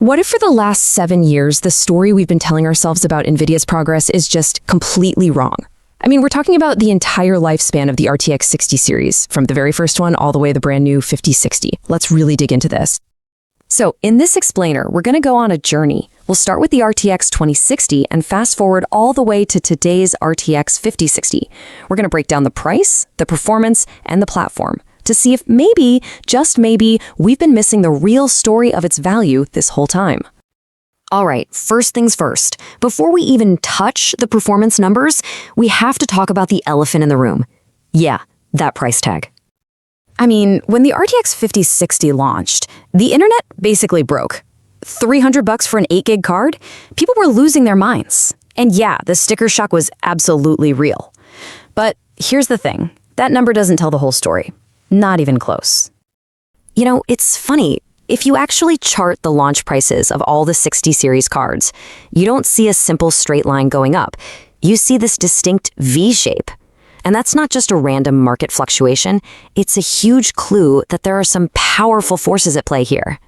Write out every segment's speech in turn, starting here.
What if for the last 7 years, the story we've been telling ourselves about NVIDIA's progress is just completely wrong? I mean, we're talking about the entire lifespan of the RTX 60 series, from the very first one all the way to the brand new 5060. Let's really dig into this. So in this explainer, we're going to go on a journey. We'll start with the RTX 2060 and fast forward all the way to today's RTX 5060. We're going to break down the price, the performance, and the platform to see if maybe, just maybe, we've been missing the real story of its value this whole time. All right, first things first. Before we even touch the performance numbers, we have to talk about the elephant in the room. Yeah, that price tag. I mean, when the RTX 5060 launched, the internet basically broke. $300 for an 8 gig card? People were losing their minds. And yeah, the sticker shock was absolutely real. But here's the thing, that number doesn't tell the whole story. Not even close. You know, it's funny. If you actually chart the launch prices of all the 60 series cards, you don't see a simple straight line going up. You see this distinct V shape. And that's not just a random market fluctuation. It's a huge clue that there are some powerful forces at play here.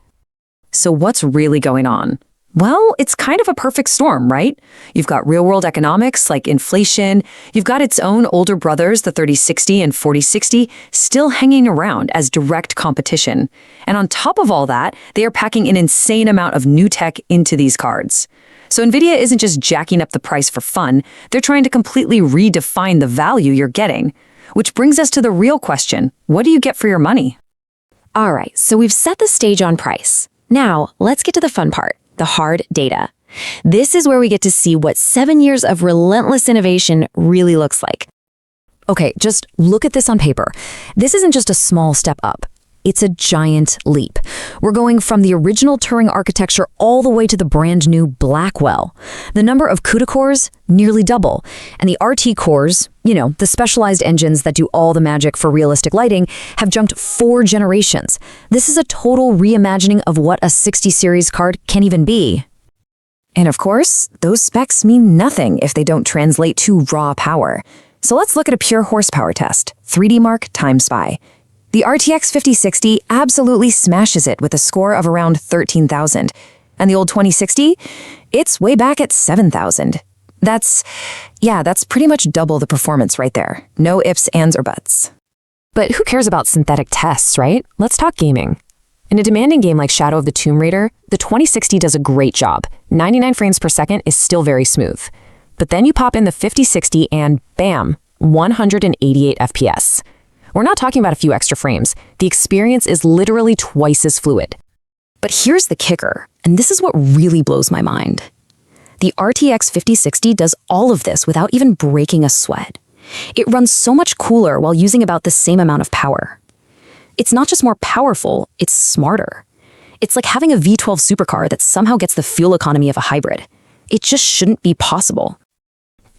So what's really going on? Well, it's kind of a perfect storm, right? You've got real-world economics like inflation. You've got its own older brothers, the 3060 and 4060, still hanging around as direct competition. And on top of all that, they are packing an insane amount of new tech into these cards. So NVIDIA isn't just jacking up the price for fun. They're trying to completely redefine the value you're getting. Which brings us to the real question. What do you get for your money? All right, so we've set the stage on price. Now, let's get to the fun part. The hard data. This is where we get to see what 7 years of relentless innovation really looks like. Okay, just look at this on paper. This isn't just a small step up. It's a giant leap. We're going from the original Turing architecture all the way to the brand new Blackwell. The number of CUDA cores, nearly double. And the RT cores, the specialized engines that do all the magic for realistic lighting, have jumped 4 generations. This is a total reimagining of what a 60 series card can even be. And of course, those specs mean nothing if they don't translate to raw power. So let's look at a pure horsepower test, 3D Mark Time Spy. The RTX 5060 absolutely smashes it with a score of around 13,000. And the old 2060? It's way back at 7,000. That's pretty much double the performance right there. No ifs, ands, or buts. But who cares about synthetic tests, right? Let's talk gaming. In a demanding game like Shadow of the Tomb Raider, the 2060 does a great job. 99 frames per second is still very smooth. But then you pop in the 5060 and bam, 188 FPS. We're not talking about a few extra frames. The experience is literally twice as fluid. But here's the kicker, and this is what really blows my mind. The RTX 5060 does all of this without even breaking a sweat. It runs so much cooler while using about the same amount of power. It's not just more powerful, it's smarter. It's like having a V12 supercar that somehow gets the fuel economy of a hybrid. It just shouldn't be possible.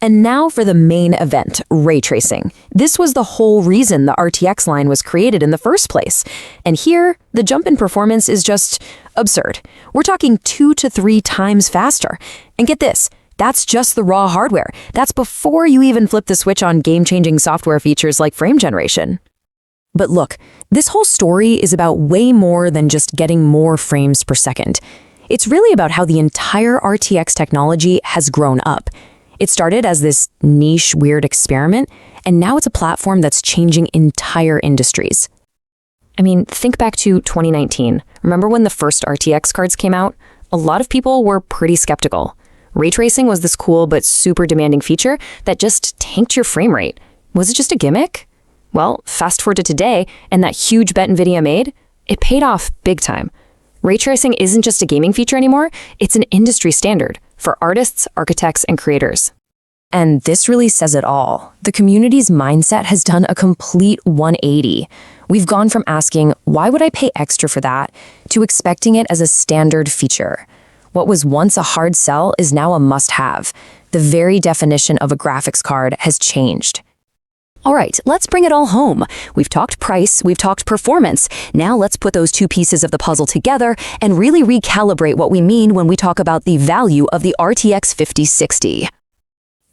And now for the main event, ray tracing. This was the whole reason the RTX line was created in the first place. And here, the jump in performance is just absurd. We're talking 2 to 3 times faster. And get this, that's just the raw hardware. That's before you even flip the switch on game-changing software features like frame generation. But look, this whole story is about way more than just getting more frames per second. It's really about how the entire RTX technology has grown up. It started as this niche, weird experiment, and now it's a platform that's changing entire industries. I mean, think back to 2019. Remember when the first RTX cards came out? A lot of people were pretty skeptical. Ray tracing was this cool but super demanding feature that just tanked your frame rate. Was it just a gimmick? Well, fast forward to today, and that huge bet NVIDIA made, it paid off big time. Ray tracing isn't just a gaming feature anymore, it's an industry standard for artists, architects, and creators. And this really says it all. The community's mindset has done a complete 180. We've gone from asking, why would I pay extra for that, to expecting it as a standard feature. What was once a hard sell is now a must-have. The very definition of a graphics card has changed. All right, let's bring it all home. We've talked price, we've talked performance. Now let's put those two pieces of the puzzle together and really recalibrate what we mean when we talk about the value of the RTX 5060.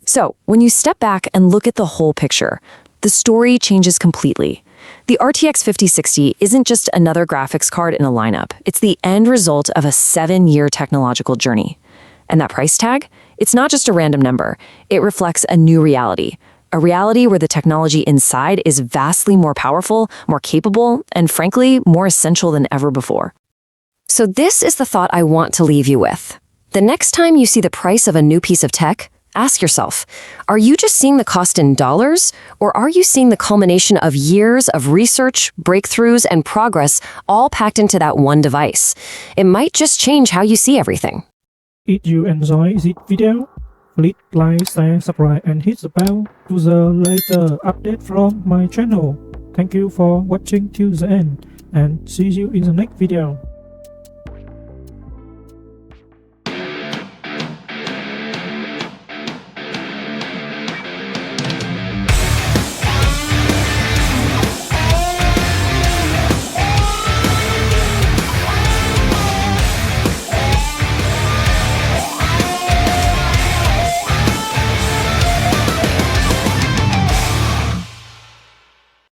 So, when you step back and look at the whole picture, the story changes completely. The RTX 5060 isn't just another graphics card in a lineup. It's the end result of a 7-year technological journey. And that price tag? It's not just a random number. It reflects a new reality. A reality where the technology inside is vastly more powerful, more capable, and frankly, more essential than ever before. So this is the thought I want to leave you with. The next time you see the price of a new piece of tech, ask yourself, are you just seeing the cost in dollars, or are you seeing the culmination of years of research, breakthroughs, and progress all packed into that one device? It might just change how you see everything. If you enjoy this video, please like, share, subscribe, and hit the bell to the later update from my channel. Thank you for watching till the end, and see you in the next video.